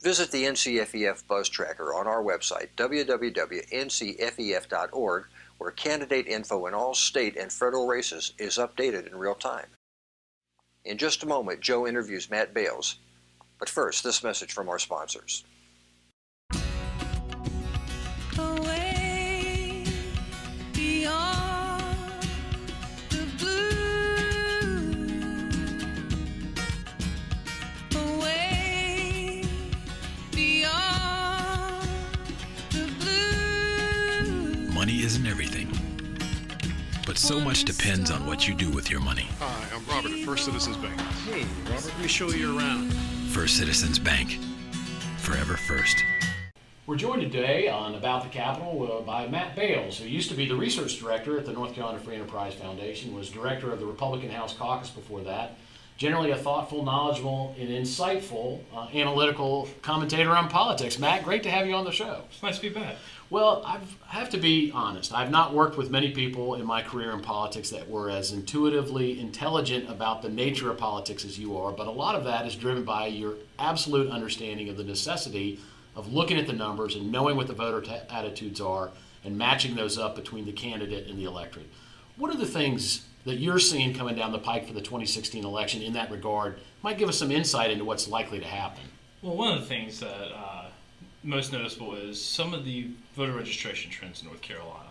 Visit the NCFEF Buzz Tracker on our website, www.ncfef.org, where candidate info in all state and federal races is updated in real time. In just a moment, Joe interviews Matt Bales. But first, this message from our sponsors. Away beyond the blue, away beyond the blue. Money isn't everything, but so much depends on what you do with your money. Hi, I'm Robert at First Citizens Bank. Hey, Robert, let me show you around. First Citizens Bank, forever first. We're joined today on About the Capitol by Matt Bales, who used to be the research director at the North Carolina Free Enterprise Foundation, was director of the Republican House Caucus before that. Generally a thoughtful, knowledgeable, and insightful analytical commentator on politics. Matt, great to have you on the show. It's nice to be back. Well, I have to be honest. I've not worked with many people in my career in politics that were as intuitively intelligent about the nature of politics as you are, but a lot of that is driven by your absolute understanding of the necessity of looking at the numbers and knowing what the voter attitudes are and matching those up between the candidate and the electorate. What are the things that you're seeing coming down the pike for the 2016 election in that regard? Might give us some insight into what's likely to happen. Well, one of the things that most noticeable is some of the voter registration trends in North Carolina.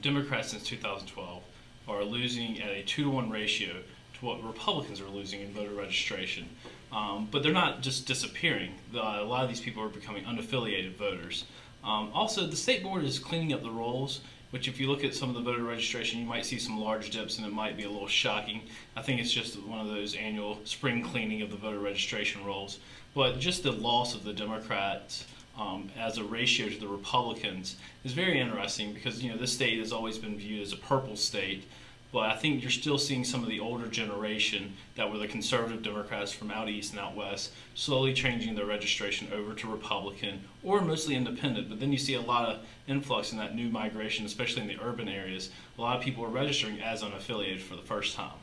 Democrats since 2012 are losing at a 2-to-1 ratio to what Republicans are losing in voter registration. But they're not just disappearing. A lot of these people are becoming unaffiliated voters. Also, the state board is cleaning up the rolls, which if you look at some of the voter registration, you might see some large dips and it might be a little shocking. I think it's just one of those annual spring cleaning of the voter registration rolls. But just the loss of the Democrats as a ratio to the Republicans is very interesting because, you know, this state has always been viewed as a purple state. But I think you're still seeing some of the older generation that were the conservative Democrats from out east and out west slowly changing their registration over to Republican or mostly independent. But then you see a lot of influx in that new migration, especially in the urban areas. A lot of people are registering as unaffiliated for the first time.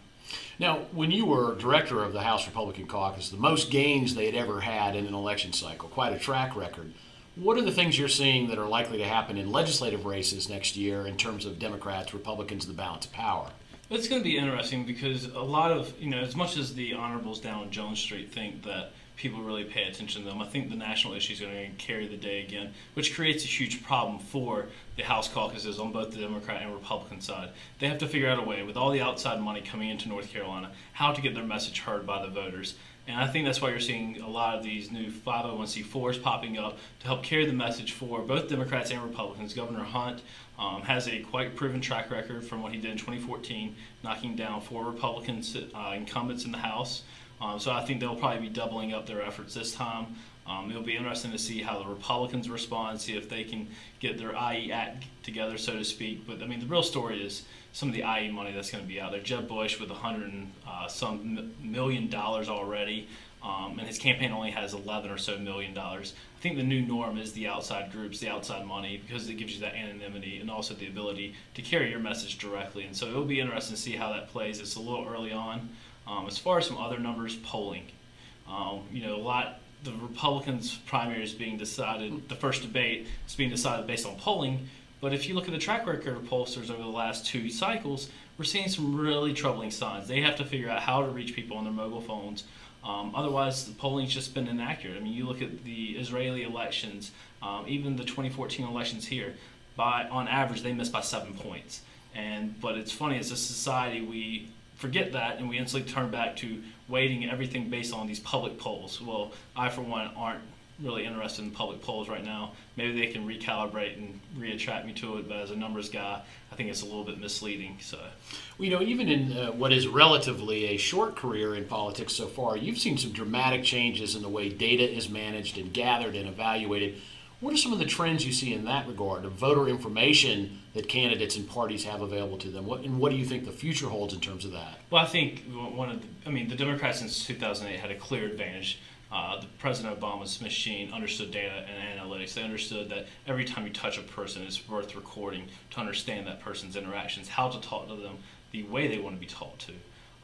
Now, when you were director of the House Republican Caucus, the most gains they had ever had in an election cycle, quite a track record. What are the things you're seeing that are likely to happen in legislative races next year in terms of Democrats, Republicans, the balance of power? It's going to be interesting because a lot of, as much as the honorables down on Jones Street think that people really pay attention to them, I think the national issue is going to carry the day again, which creates a huge problem for the House caucuses on both the Democrat and Republican side. They have to figure out a way, with all the outside money coming into North Carolina, how to get their message heard by the voters. And I think that's why you're seeing a lot of these new 501c4s popping up to help carry the message for both Democrats and Republicans. Governor Hunt has a quite proven track record from what he did in 2014, knocking down 4 Republican incumbents in the House. So I think they'll probably be doubling up their efforts this time. It'll be interesting to see how the Republicans respond, see if they can get their IE act together, so to speak. But I mean, the real story is some of the IE money that's going to be out there. Jeb Bush with $100 million already, and his campaign only has $11 or so million. I think the new norm is the outside groups, the outside money, because it gives you that anonymity and also the ability to carry your message directly. And so it'll be interesting to see how that plays. It's a little early on. As far as some other numbers, polling, the Republicans' primary is being decided, the first debate is being decided based on polling. But if you look at the track record of pollsters over the last 2 cycles, we're seeing some really troubling signs. They have to figure out how to reach people on their mobile phones. Otherwise, the polling's just been inaccurate. I mean, you look at the Israeli elections, even the 2014 elections here, on average, they missed by 7 points. But it's funny, as a society, we forget that and we instantly turn back to weighting everything based on these public polls. Well, I, for one, aren't really interested in public polls right now. Maybe they can recalibrate and reattract me to it, but as a numbers guy, I think it's a little bit misleading. So, well, even in what is relatively a short career in politics so far, you've seen some dramatic changes in the way data is managed and gathered and evaluated. What are some of the trends you see in that regard, of voter information that candidates and parties have available to them? What do you think the future holds in terms of that? Well, I think the Democrats since 2008 had a clear advantage. The President Obama's machine understood data and analytics. They understood that every time you touch a person, it's worth recording to understand that person's interactions, how to talk to them the way they want to be talked to.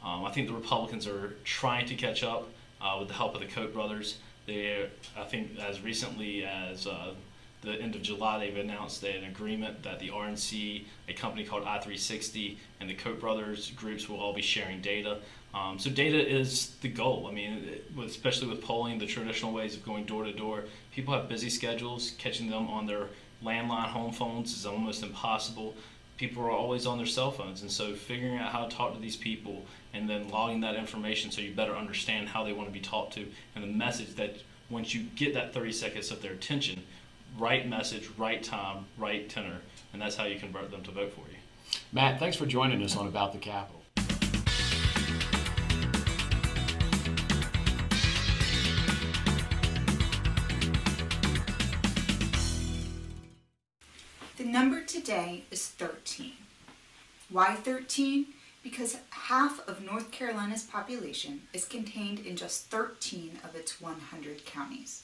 I think the Republicans are trying to catch up with the help of the Koch brothers. I think as recently as the end of July, they've announced an agreement that the RNC, a company called I360, and the Koch brothers groups will all be sharing data. So data is the goal. I mean, especially with polling, the traditional ways of going door to door, people have busy schedules. Catching them on their landline home phones is almost impossible. People are always on their cell phones, and so figuring out how to talk to these people and then logging that information so you better understand how they want to be talked to and the message that once you get that 30 seconds of their attention, right message, right time, right tenor, and that's how you convert them to vote for you. Matt, thanks for joining us on About the Capitol. The number today is 13. Why 13? Because half of North Carolina's population is contained in just 13 of its 100 counties.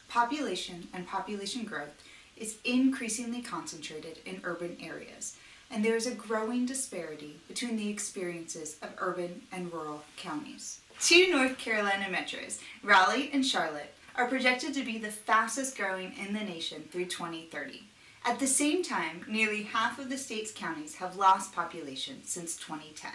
Population and population growth is increasingly concentrated in urban areas, and there is a growing disparity between the experiences of urban and rural counties. Two North Carolina metros, Raleigh and Charlotte, are projected to be the fastest growing in the nation through 2030. At the same time, nearly half of the state's counties have lost population since 2010.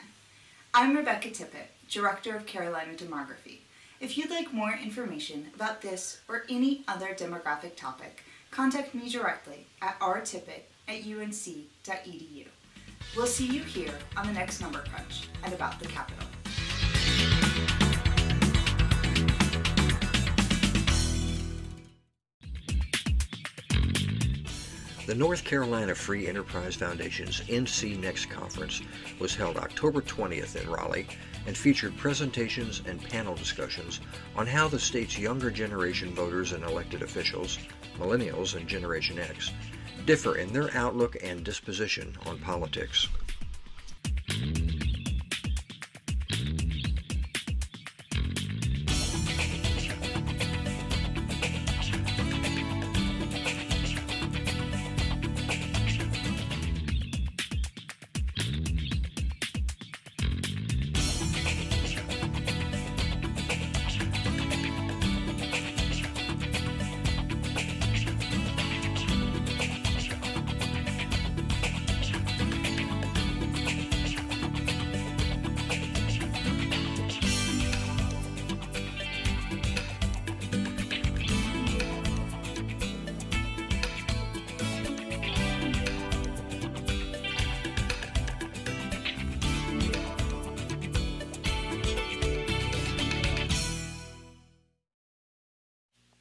I'm Rebecca Tippett, Director of Carolina Demography. If you'd like more information about this or any other demographic topic, contact me directly at rtippett@unc.edu. We'll see you here on the next Number Crunch and About the Capitol. The North Carolina Free Enterprise Foundation's NC Next Conference was held October 20th in Raleigh and featured presentations and panel discussions on how the state's younger generation voters and elected officials, millennials and Generation X, differ in their outlook and disposition on politics.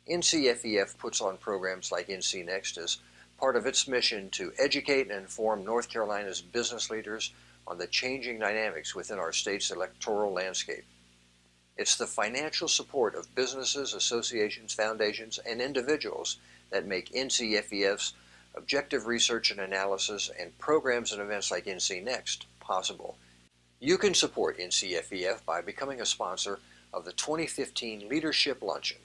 NCFEF puts on programs like NC Next as part of its mission to educate and inform North Carolina's business leaders on the changing dynamics within our state's electoral landscape. It's the financial support of businesses, associations, foundations, and individuals that make NCFEF's objective research and analysis and programs and events like NC Next possible. You can support NCFEF by becoming a sponsor of the 2015 Leadership Luncheon,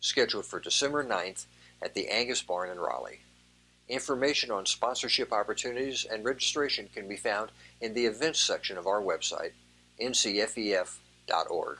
scheduled for December 9th at the Angus Barn in Raleigh. Information on sponsorship opportunities and registration can be found in the events section of our website, ncfef.org.